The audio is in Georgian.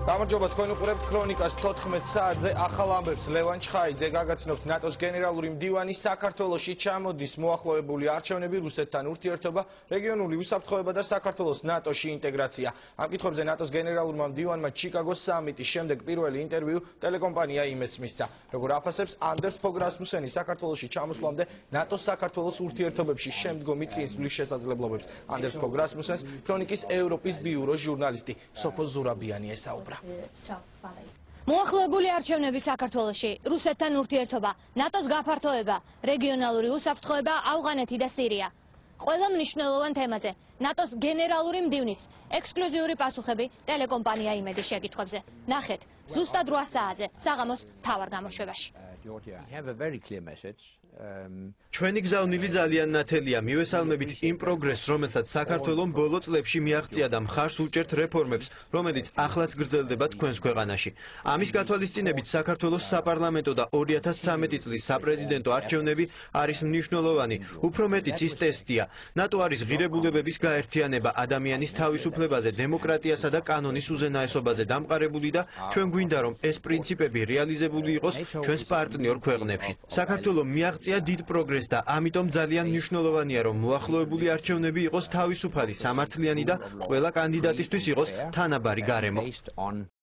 გამარჯობა, თქვენ უყურებთ ქრონიკას 14 საათზე ახალ ამბებს. ლევან ჩხაიძე გაგაცნობთ ნატოს გენერალური მდივანი საქართველოში ჩამოდის მოახლოებული არჩევნები, რუსეთთან ურთიერთობა, რეგიონული უსაფრთხოება და საქართველოს ნატოში ინტეგრაცია. ამ კითხვებზე ნატოს გენერალურმა მდივანმა ჩიკაგოს სამიტის შემდეგ პირველი ინტერვიუ ტელეკომპანია იმედს მისცა. როგორ აფასებს ანდერს ფოგ რასმუსენი საქართველოში ჩამოსვლამდე ნატოს საქართველოს ურთიერთობებში შემდგომი წინსვლის შესაძლებლობებს. ანდერს ფოგ რასმუსენს ქრონიკის ევროპის ბიუროს ჟურნალისტი სოფო ზურაბიანი ესაუბრა. მოახლოებული არჩევნები საქართველოში, რუსეთთან ურთიერთობა, ნატოს გაფართოება, რეგიონალური უსაფრთხოება, ავღანეთი და სირია. ყველა მნიშვნელოვან თემაზე ნატოს გენერალური მდივნის ექსკლუზიური პასუხები ტელეკომპანია იმედის შეკითხვებზე. ნახეთ ზუსტად 8 საათზე საღამოს მთავარ გამოშვებაში. ჩვენი გზავნილი ძალიან ნათელია. მივესალმებით იმ პროგრესს, რომელსაც საქართველოს ბოლო წლებში მიაღწია და მხარს უჭერთ რეფორმებს, რომელიც ახლაც გრძელდება თქვენს ქვეყანაში. ამის გათვალისწინებით საქართველოს საპარლამენტო და 2013 წლის საპრეზიდენტო არჩევნები არის მნიშვნელოვანი. უფრო მეტიც ის ტესტია. ნატო არის ღირებულებების გაერთიანება, ადამიანის თავისუფლებაზე, დემოკრატიასა და კანონის უზენაესობაზე დამყარებული და ჩვენ გვინდა რომ ეს პრინციპები რეალიზებული იყოს ჩვენს პარტნიორ ქვეყნებში. საქართველოს მიაღწია დიდ პროგრესს და ამიტომ ძალიან მნიშვნელოვანია რომ მოახლოებული არჩევნები იყოს თავისუფალი, სამართლიანი და ყველა კანდიდატისთვის იყოს თანაბარი გარემო.